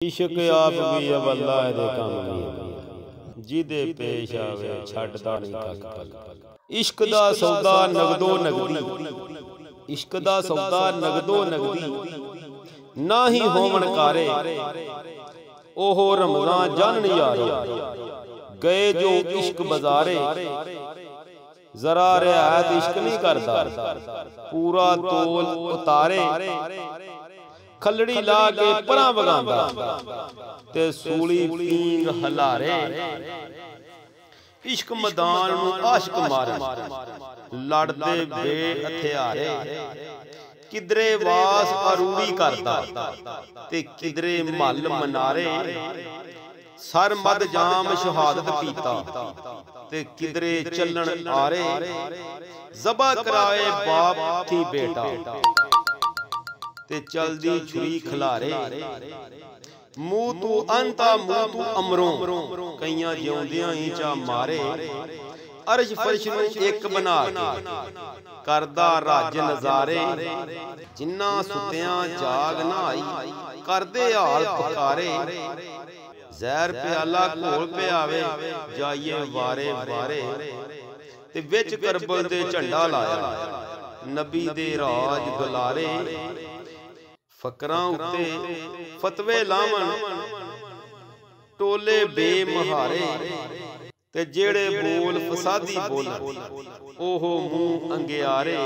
इश्क आप भी अवल्ला दे काम भी जिदे पेश आवे छड्डदा नहीं कख। इश्क दा सौदा नगदो नगदी, इश्क दा सौदा नगदो नगदी, ना ही होवन कारे ओहो रमजान जानन यारो। गए जो इश्क बाजारे जरा रियायत इश्क नहीं करता, पूरा तोल उतारे खलड़ी ला के परां वगांदा ते सूली पींग हलारे। इश्क मैदान नूं आशिक मारन लड़दे बे हथियारे, किधरे वास अरूड़ी करदा ते किधरे महल मनारे। सर मद जाम शहादत पीता ते किधरे चलन आरे, ज़बा कराए बाप थी बेटा ते चलदी छुरी खिलारे। मूह तू अंता मूह तू अमरों, कईयां जिउंदियां ही चा मारे। अर्श फर्श नूं एक बना के करदा रज नजारे, जिन्ना सुतियां जाग ना आई करदे हाल पुकारे। जहर प्याला घोल पियावे जाइए वारे वारे, ते विच करबल दे झंडा लाया नबी दे राज दुलारे। फकरां उत्ते फतवे लावन टोले बेमहारे, ते जेड़े बोल फसादी बोलन ओहो मुंह अंगियारे।